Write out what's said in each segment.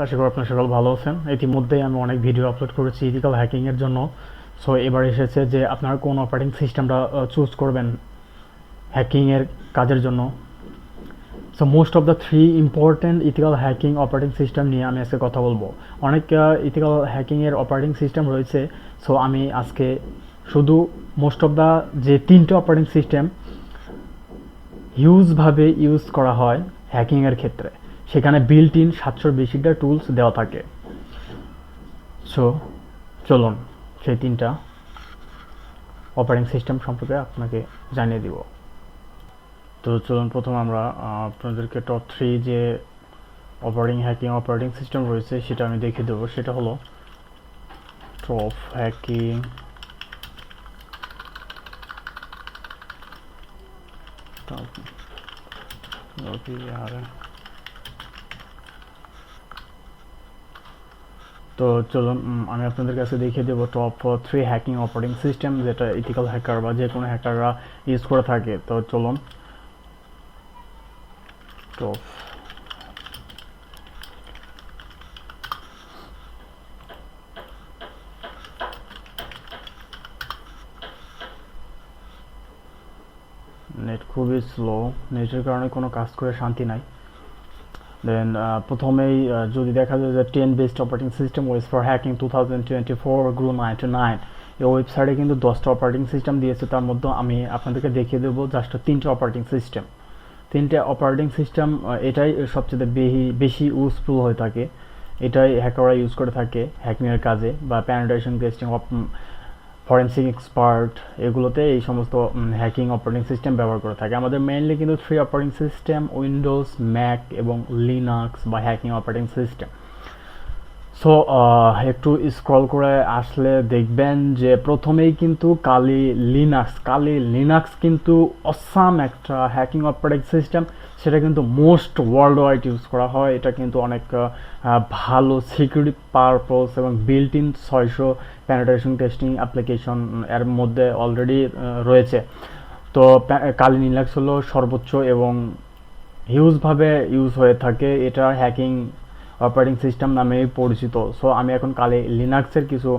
আশা করি আপনারা সকল ভালো আছেন। ইতিমধ্যেই আমি অনেক ভিডিও আপলোড করেছি ইথিক্যাল হ্যাকিংয়ের জন্য। সো এবার এসেছে যে আপনারা কোন অপারেটিং সিস্টেমটা চুজ করবেন হ্যাকিংয়ের কাজের জন্য। So most of the 3 important ethical hacking operating system নিয়ে আমি আজকে কথা বলবো। অনেক ইথিক্যাল হ্যাকিংয়ের অপারেটিং সিস্টেম রয়েছে। সো আমি আজকে শুধু মোস্ট অফ দ্য যে 3টে অপারেটিং সিস্টেম হিউজভাবে ইউজ করা হয় হ্যাকিংয়ের ক্ষেত্রে, সেখানে বিল্ট ইন 700-র বেশিটা টুলস দেওয়া থাকে। সো চলুন সেই 3টা অপারেটিং সিস্টেম সম্পর্কে আপনাকে জানিয়ে দিব। তো চলুন প্রথম আমরা আপনাদেরকে টপ 3 যে অপারেটিং সিস্টেম রয়েছে সেটা আমি দেখিয়ে দেবো। সেটা হলো টপ হ্যাকিং তো চলুন আমি আপনাদের কাছে দেখিয়ে দেবো টপ 3 হ্যাকিং অপারেটিং সিস্টেম যেটা ইথিক্যাল হ্যাকার বা যে কোনো হ্যাকাররা ইউজ করে থাকে। তো চলুন টপ নেট খুবই স্লো, নেটের কারণে কোনো কাজ করে শান্তি নাই। দেন প্রথমেই যদি দেখা যায় যে 10 best operating system ways for hacking 2024 Guru 99, এই ওয়েবসাইটে কিন্তু 10টা অপারেটিং সিস্টেম দিয়েছে। তার মধ্যে আমি আপনাদেরকে দেখিয়ে দেবো জাস্ট 3টে অপারেটিং সিস্টেম। 3টে অপারেটিং সিস্টেম এটাই সবচেয়ে বেশি ইউজফুল হয়ে থাকে, এটাই হ্যাকাররা ইউজ করে থাকে হ্যাকিংয়ের কাজে বা প্যানিটেশন টেস্টিং, ফরেন্সিক এক্সপার্ট, এগুলোতে এই সমস্ত হ্যাকিং অপারেটিং সিস্টেম ব্যবহার করে থাকে। আমাদের মেইনলি কিন্তু 3 অপারেটিং সিস্টেম, উইন্ডোজ, ম্যাক এবং লিনাক্স বা হ্যাকিং অপারেটিং সিস্টেম। সো একটু স্ক্রল করে আসলে দেখবেন যে প্রথমেই কিন্তু কালি লিনাক্স কিন্তু অসাম একটা হ্যাকিং অপারেটিং সিস্টেম। সেটা কিন্তু মোস্ট ওয়ার্ল্ড ওয়াইড ইউজ করা হয়। এটা কিন্তু অনেক ভালো সিকিউরিটি পারপোজ এবং বিল্ট ইন 600 প্যানিটেশন টেস্টিং অ্যাপ্লিকেশন এর মধ্যে অলরেডি রয়েছে। তো কালি লিনাক্স হলো সর্বোচ্চ এবং হিউজভাবে ইউজ হয়ে থাকে, এটা হ্যাকিং অপারেটিং সিস্টেম নামেই পরিচিত। সো আমি এখন কালি লিনাক্সের কিছু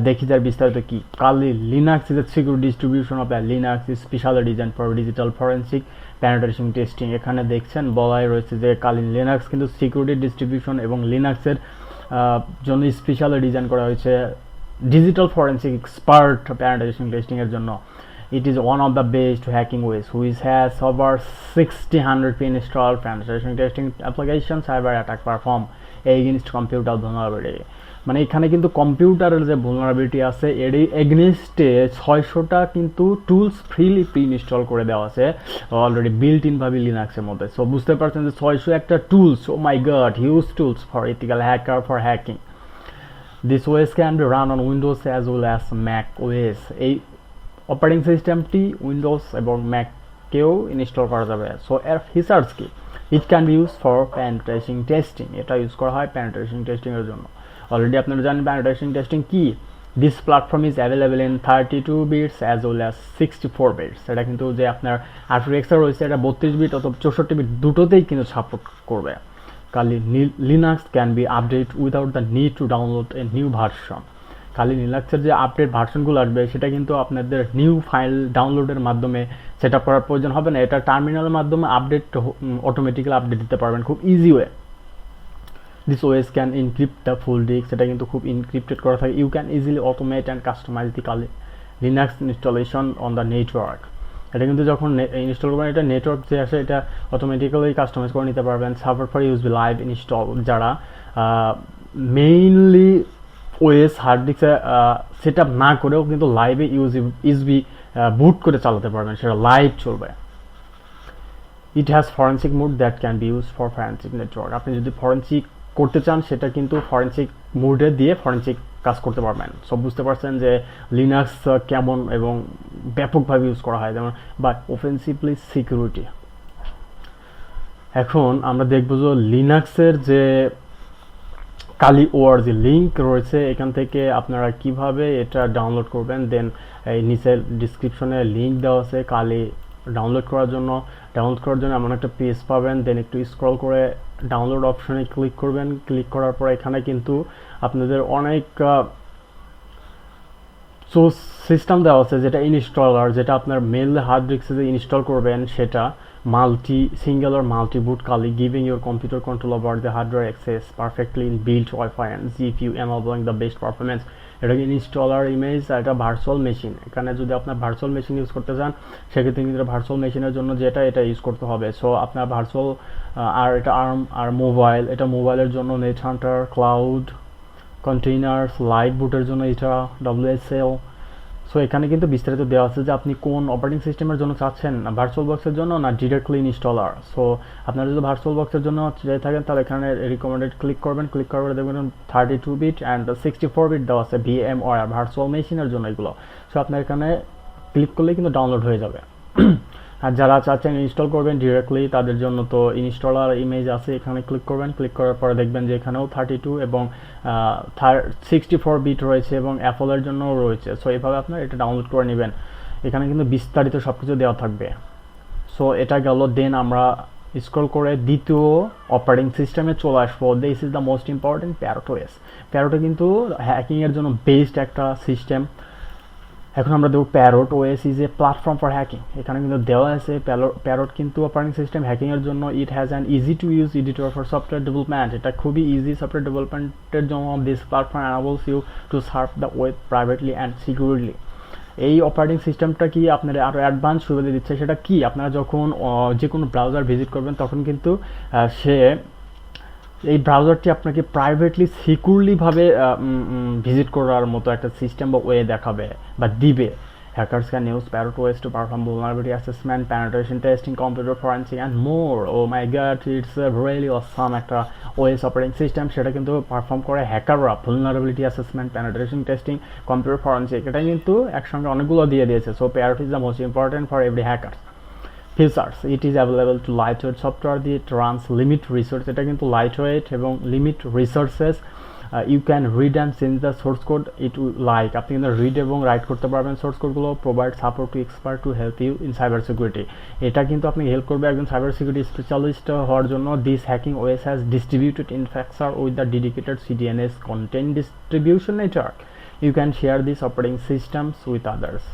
দেখি যার বিস্তারিত কি। Kali Linux is a secure distribution of Linux is specially design for digital forensic penetration testing. এখানে দেখছেন বলাই রয়েছে যে কালি লিনাক্স কিন্তু সিকিউরিটি ডিস্ট্রিবিউশন এবং লিনাক্সের জন্য স্পেশালি ডিজাইন করা হয়েছে ডিজিটাল ফরেন্সিক এক্সপার্ট প্যানিটেশন টেস্টিংয়ের জন্য। It is one of the best hacking ways, which has over 60 pre-installed penetration testing applications cyber attack perform against computer vulnerability. মানে এখানে কিন্তু কম্পিউটারের যে vulnerability আছে এর এগেনস্টে 600টা কিন্তু টুলস ফ্রিলি প্রি-ইনস্টল করে দেওয়া আছে অলরেডি বিল্ট ইন ভাবে লিনাক্সের মধ্যে। সো বুঝতে পারছেন যে 600 একটা tools, oh my god, huge tools for ethical hacker for hacking. This OS can be run on Windows as well as Mac OS. এই অপারেটিং সিস্টেমটি উইন্ডোজ এবং ম্যাকেও ইনস্টল করা যাবে। সো এর ফিচার্স কি? It can be use for penetration testing, এটা use করা হয় প্যানিটেশন টেস্টিংয়ের জন্য। অলরেডি আপনারা জানেন প্যানিটেশন টেস্টিং কি। This platform is available in 32 bits as well as 64 bits. এটা কিন্তু যে আপনার আরটিএক্স রয়েছে এটা 32 বিট অথবা 64 বিট দুটোতেই কিন্তু সাপোর্ট করবে। কালি Linux can be update without the need to download a new version. খালি লিনাক্সের যে আপডেট ভার্সনগুলো আসবে সেটা কিন্তু আপনাদের নিউ ফাইল ডাউনলোডের মাধ্যমে সেট আপ করার প্রয়োজন হবে না। এটা টার্মিনালের মাধ্যমে আপডেট অটোমেটিক্যালি আপডেট দিতে পারবেন খুব easy way. This OS can encrypt the full disk, সেটা কিন্তু খুব ইনক্রিপ্টেড করা থাকে। You can easily automate and customize the Kali Linux installation on the network. এটা কিন্তু যখন ইনস্টল করবেন এটা নেটওয়ার্ক যে আসে এটা অটোমেটিক্যালি কাস্টমাইজ করে নিতে পারবেন। Server for use be live install, যারা মেইনলি ওএস হার্ড ডিস্কে সেট আপ না করেও কিন্তু লাইভে ইউএসবি বুট করে চালাতে পারবেন, সেটা লাইভ চলবে। It has forensic mode that can be use for forensic network. আপনি যদি ফরেন্সিক করতে চান সেটা কিন্তু ফরেন্সিক মোডে দিয়ে ফরেন্সিক কাজ করতে পারবেন। সব বুঝতে পারছেন যে লিনাক্স কেমন এবং ব্যাপকভাবে ইউজ করা হয়, যেমন বা অফেন্সিভলি সিকিউরিটি। এখন আমরা দেখব যে লিনাক্সের যে কালি ওআর যে লিঙ্ক রয়েছে এখান থেকে আপনারা কিভাবে এটা ডাউনলোড করবেন। দেন এই নিচে ডিসক্রিপশনে লিঙ্ক দেওয়া আছে কালি ডাউনলোড করার জন্য এমন একটা পেজ পাবেন। দেন একটু স্ক্রল করে ডাউনলোড অপশনে ক্লিক করবেন। ক্লিক করার পর এখানে কিন্তু আপনাদের অনেক সোর্স সিস্টেম দেওয়া আছে, যেটা ইনস্টলার, যেটা আপনার মেল হার্ড ডিস্কে যে ইনস্টল করবেন সেটা single or multi-boot kali, giving your computer control over the hardware access perfectly in built Wi-Fi and GPU, enabling the best performance. এটা ইনস্টলার ইমেজ, এটা ভার্চুয়াল মেশিন। এখানে যদি আপনার ভার্চুয়াল মেশিন ইউজ করতে চান সেক্ষেত্রে কিন্তু ভার্চুয়াল মেশিনের জন্য এটা ইউজ করতে হবে। সো আপনার ভার্চুয়াল আর এটা আর্ম আর মোবাইল, এটা মোবাইলের জন্য net Hunter, cloud containers, light বুটের জন্য এটা WSL। সো এখানে কিন্তু বিস্তারিত দেওয়া আছে যে আপনি কোন অপারেটিং সিস্টেমের জন্য চাচ্ছেন, না ভার্চুয়াল বক্সের জন্য না ডিরেক্টলি ইনস্টলার। সো আপনারা যদি ভার্চুয়াল বক্সের জন্য চেয়ে থাকেন তাহলে এখানে রিকমেন্ডেড ক্লিক করবেন। ক্লিক করার পরে দেখবেন 32 বিট অ্যান্ড 64 বিট দেওয়া আছে VMware ভার্চুয়াল মেশিনের জন্য এগুলো। সো আপনার এখানে ক্লিক করলেই কিন্তু ডাউনলোড হয়ে যাবে। আর যারা চাচ্ছেন ইনস্টল করবেন ডিরেক্টলি তাদের জন্য তো ইনস্টলার ইমেজ আছে, এখানে ক্লিক করবেন। ক্লিক করার পরে দেখবেন যে এখানেও 32 এবং 64 বিট রয়েছে এবং অ্যাপলের জন্যও রয়েছে। সো এইভাবে আপনার এটা ডাউনলোড করে নেবেন। এখানে কিন্তু বিস্তারিত সব কিছু দেওয়া থাকবে। সো এটা গেল। দেন আমরা স্ক্রল করে দ্বিতীয় অপারেটিং সিস্টেমে চলে আসবো। This is the most important parrot. Parrot কিন্তু হ্যাকিংয়ের জন্য বেস্ট একটা সিস্টেম। এখন আমরা দেখব parrot OS is a platform for hacking. এখানে কিন্তু দেওয়া আছে প্যারোট কিন্তু অপারেটিং সিস্টেম হ্যাকিংয়ের জন্য। It has an easy to use editor for software development. এটা খুবই ইজি সফটওয়্যার ডেভেলপমেন্টের জন্য। This platform enables you to serve the web privately and securely. এই অপারেটিং সিস্টেমটা কি আপনারা আরও অ্যাডভান্স সুবিধা দিচ্ছে। সেটা কি, আপনারা যখন যে কোনো ব্রাউজার ভিজিট করবেন তখন কিন্তু সে এই ব্রাউজারটি আপনাকে প্রাইভেটলি সিকিউরলিভাবে ভিজিট করার মতো একটা সিস্টেম বা ওয়ে দেখাবে বা দিবে। Hackers can use Parrot OS to perform vulnerability assessment, penetration testing, computer forensic and more. Oh my god, it's a really awesome একটা OS অপারেটিং সিস্টেম। সেটা কিন্তু পারফর্ম করে হ্যাকাররা vulnerability assessment, penetration testing, computer forensic। এটা কিন্তু একসঙ্গে অনেকগুলো দিয়ে দিয়েছে। So Parrot is the most important for every hacker. Features: it is available to lightweight software that runs limit resource। এটা কিন্তু lightweight এবং limit resources। You can read and change the source code it like। আপনি কিন্তু read এবং write করতে পারবেন source কোডগুলো। Provide support to expert to help you in cyber security. এটা কিন্তু আপনি হেল্প করবে একজন সাইবার সিকিউরিটি স্পেশালিস্ট হওয়ার জন্য। This hacking OS has distributed infrastructure with the dedicated CDNS content distribution network. You can share these operating systems with others.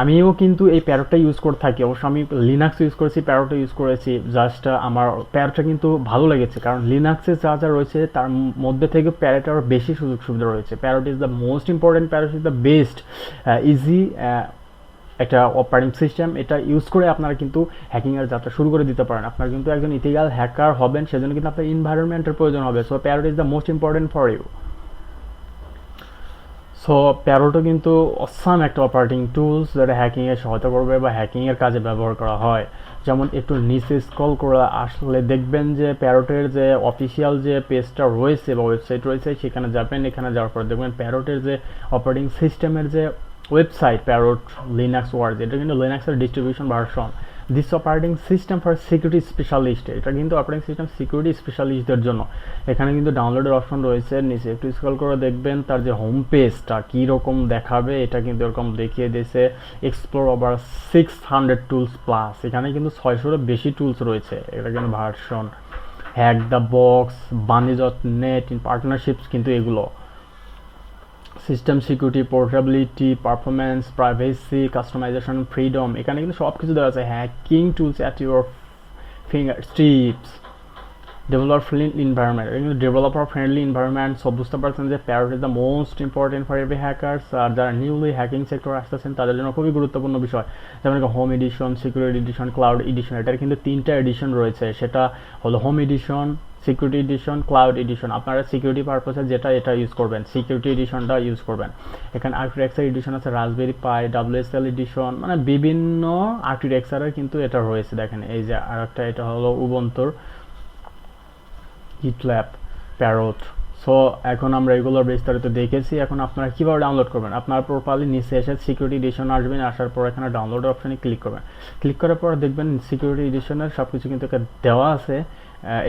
আমিও কিন্তু এই প্যারোটটা ইউজ করে থাকি। অবশ্য আমি লিনাক্স ইউজ করেছি, প্যারোটটা ইউজ করেছি। জাস্ট আমার প্যারোটটা কিন্তু ভালো লেগেছে, কারণ লিনাক্সে যা যা রয়েছে তার মধ্যে থেকে প্যারোটে আরও বেশি সুযোগ সুবিধা রয়েছে। Parrot is the most important, parrot is the best easy একটা অপারেটিং সিস্টেম। এটা ইউজ করে আপনারা কিন্তু হ্যাকিংয়ের যাত্রা শুরু করে দিতে পারেন। আপনার কিন্তু একজন ইথিক্যাল হ্যাকার হবেন, সেজন্য কিন্তু আপনার এনভায়রনমেন্টের প্রয়োজন হবে। So parrot is the most important for you. So প্যারোটও কিন্তু অসাম একটা অপারেটিং টুলস, যেটা হ্যাকিংয়ে সহায়তা করবে বা হ্যাকিংয়ের কাজে ব্যবহার করা হয়। যেমন একটু নিচে স্ক্রল করে আসলে দেখবেন যে প্যারোটের যে অফিসিয়াল যে পেজটা রয়েছে বা ওয়েবসাইট রয়েছে সেখানে যাবেন। এখানে যাওয়ার পর দেখবেন প্যারোটের যে অপারেটিং সিস্টেমের যে ওয়েবসাইট, প্যারোট লিনাক্স ওয়ার্ড, এটা কিন্তু লিনাক্সের distribution version. This operating system for security specialist. এটা কিন্তু অপারেটিং সিস্টেম সিকিউরিটি স্পেশালিস্টদের জন্য। এখানে কিন্তু ডাউনলোডের অপশন রয়েছে। নিচে একটু স্ক্রল করে দেখবেন তার যে হোম পেজটা কীরকম দেখাবে। এটা কিন্তু এরকম দেখিয়ে দিয়েছে এক্সপ্লোর ওভার 600 টুলস প্লাস। এখানে কিন্তু 600-এরও বেশি টুলস রয়েছে। এটা কিন্তু version hack the box, bunny.net in partnerships কিন্তু এগুলো। System security, portability, performance, privacy, customization, freedom, এখানে কিন্তু সব কিছু দেওয়া আছে। Hacking tools at your finger tips. Developer friendly environment, এটা কিন্তু ডেভেলপার ফ্রেন্ডলি এনভায়রনমেন্ট। সব বুঝতে পারছেন যে parrot is the most important for every hackers. আর যারা নিউলি হ্যাকিং সেক্টর আসতেছেন তাদের জন্য খুবই গুরুত্বপূর্ণ বিষয়। যেমন home edition, security edition, cloud edition. এটার কিন্তু 3টা এডিশন রয়েছে। সেটা হলো home edition, security edition, cloud edition. আপনারা সিকিউরিটি পারপাসে যেটা এটা ইউজ করবেন, সিকিউরিটি এডিশনটা ইউজ করবেন। এখানে আর্কিটেকচার এডিশন আছে, রাসবেরি পাই, WSL এডিশন, মানে বিভিন্ন আর্কিটেকচারের কিন্তু এটা রয়েছে। দেখেন এই যে আরেকটা, এটা হলো উবুন্টুর GitLab প্যারোট। সো এখন আমরা এগুলোর বিস্তারিত দেখেছি। এখন আপনারা কীভাবে ডাউনলোড করবেন, আপনারা প্রপারলি নিচে এসে সিকিউরিটি এডিশন আসবেন। আসার পর এখানে ডাউনলোড অপশানে ক্লিক করবেন। ক্লিক করার পর দেখবেন সিকিউরিটি এডিশনের সব কিছু কিন্তু দেওয়া আছে।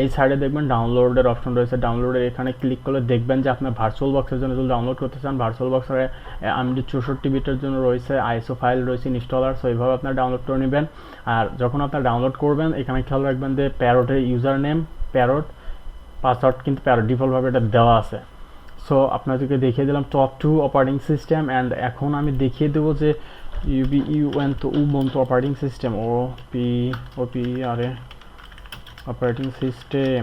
এই সাইডে দেখবেন ডাউনলোডের অপশন রয়েছে। ডাউনলোডের এখানে ক্লিক করলে দেখবেন যে আপনার ভার্চুয়াল বক্সের জন্য যদি ডাউনলোড করতে চান, ভার্চুয়াল বক্সের AMD 64 বিটের জন্য রয়েছে আইএসও ফাইল রয়েছে ইনস্টলার। সো এইভাবে আপনার ডাউনলোড করে নেবেন। আর যখন আপনার ডাউনলোড করবেন এখানে খেয়াল রাখবেন যে প্যারটের ইউজার নেম প্যারট, পাসওয়ার্ড কিন্তু প্যারট ডিফল্টভাবে এটা দেওয়া আছে। সো আপনাদেরকে দেখিয়ে দিলাম টপ 2 অপারেটিং সিস্টেম। অ্যান্ড এখন আমি দেখিয়ে দেবো যে Ubuntu operating system operating system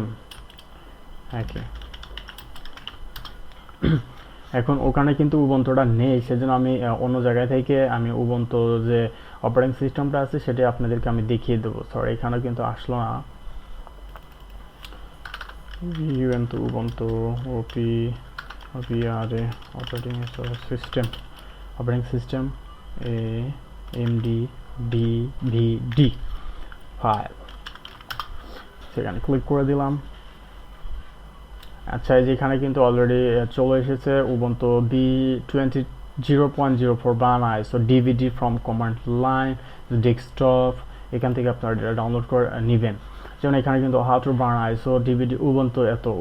ওকে। এখন ওখানে কিন্তু উবুন্টুটা নেই, সেজন্য আমি অন্য জায়গা থেকে আমি উবুন্টু যে অপারেটিং সিস্টেমটা আছে সেটা আপনাদেরকে আমি দেখিয়ে দেবো। সরি এখানে কিন্তু আসলো না Ubuntu operating system AMD DVD file, সেখানে ক্লিক করে দিলাম। আচ্ছা এই যেখানে কিন্তু অলরেডি চলে এসেছে উবুন্টু B20.04 বানায়। So DVD from command line desktop, এখান থেকে আপনারা ডাউনলোড করে নেবেন। যেমন এখানে কিন্তু হাউ টু বানায়। সো DVD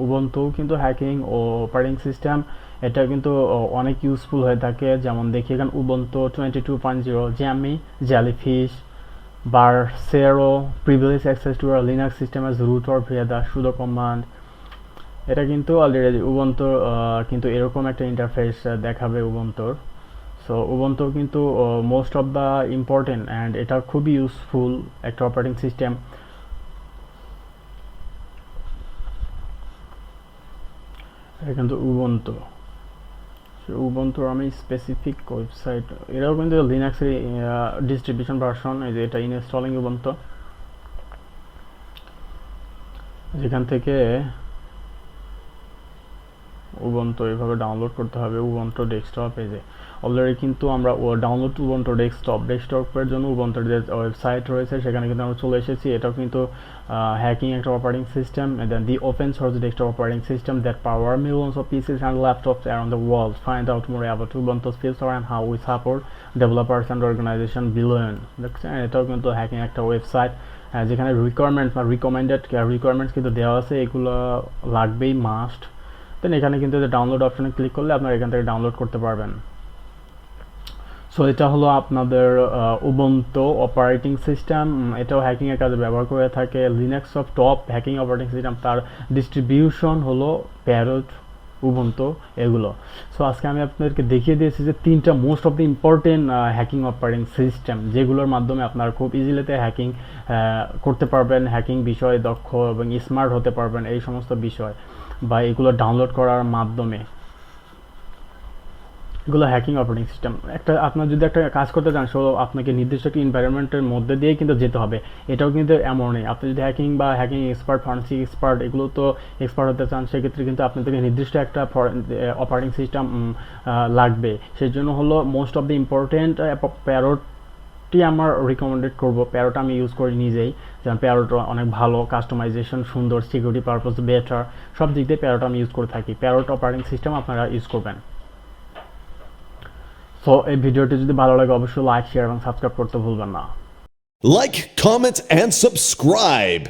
উবুন্টু কিন্তু হ্যাকিং ও অপারেটিং সিস্টেম এটা কিন্তু অনেক ইউজফুল হয়ে থাকে। যেমন দেখি এখানে উবুন্টু 22.0 জ্যামি জেলিফিশ বারসেরো প্রিভিলেজ অ্যাক্সেস টু আর Linux system as root or via the sudo command. এটা কিন্তু অলরেডি উবুন্টুর কিন্তু এরকম একটা ইন্টারফেস দেখাবে উবুন্টুর। সো উবুন্টু কিন্তু most of the important and এটা খুবই ইউজফুল একটা অপারেটিং সিস্টেম। এটা কিন্তু উবুন্টুর আমি স্পেসিফিক ওয়েবসাইট, এটাও কিন্তু লিনাক্সের ডিস্ট্রিবিউশন ভার্সন। এই যে এটা ইনস্টলিং উবুন্টু, যেখান থেকে উবুন্টু এইভাবে ডাউনলোড করতে হবে উবুন্টু ডেস্কটপ। এই যে অলরেডি কিন্তু আমরা ডাউনলোড উবুন্টু ডেস্কটপের জন্য উবুন্টুর যে ওয়েবসাইট রয়েছে সেখানে কিন্তু আমরা চলে এসেছি। এটাও কিন্তু হ্যাকিং একটা operating system, then the open source desktop operating system that power millions of PCs and laptops around the world. Find out more about Ubuntu's features and how we support developers and organization below. দেখছেন এটাও কিন্তু hacking একটা website, যেখানে requirements বা requirements কিন্তু দেওয়া আছে, এগুলো লাগবেই মাস্ট। দেন এখানে কিন্তু ডাউনলোড অপশনে ক্লিক করলে আপনারা এখান থেকে ডাউনলোড করতে পারবেন। সো এটা হলো আপনাদের উবুন্টু অপারেটিং সিস্টেম। এটাও হ্যাকিংয়ের কাজে ব্যবহার করে থাকে। Linux of top hacking operating system, তার ডিস্ট্রিবিউশন হলো প্যারট উবুন্টু এগুলো। সো আজকে আমি আপনাদেরকে দেখিয়ে দিয়েছি যে 3টা most of the important hacking operating system, যেগুলোর মাধ্যমে আপনারা খুব ইজিলিতে হ্যাকিং করতে পারবেন, হ্যাকিং বিষয়ে দক্ষ এবং স্মার্ট হতে পারবেন এই সমস্ত বিষয়, বা এগুলো ডাউনলোড করার মাধ্যমে। এগুলো হ্যাকিং অপারেটিং সিস্টেম। আপনার যদি একটা কাজ করতে চান সো আপনাকে নির্দিষ্ট একটা এনভায়রনমেন্টের মধ্যে দিয়ে কিন্তু যেতে হবে। এটাও কিন্তু এমনই, আপনি যদি হ্যাকিং এক্সপার্ট ফরেনসিক এক্সপার্ট এগুলো তো এক্সপার্ট হতে চান, সেক্ষেত্রে কিন্তু আপনাদেরকে নির্দিষ্ট একটা অপারেটিং সিস্টেম লাগবে। সেই জন্য হলো মোস্ট অফ দ্য ইম্পর্টেন্ট প্যারটটি আমার রিকমেন্ডেড করবো। প্যারট আমি ইউজ করি নিজেই, যেমন প্যারট অনেক ভালো, কাস্টমাইজেশন সুন্দর, সিকিউরিটি পারপাস বেটার, সব দিক দিয়ে প্যারট আমি ইউজ করে থাকি। প্যারট অপারেটিং সিস্টেম আপনারা ইউজ করবেন। সো এই ভিডিওটি যদি ভালো লাগে অবশ্যই লাইক শেয়ার এবং সাবস্ক্রাইব করতে ভুলবেন না। Like, comment, and subscribe.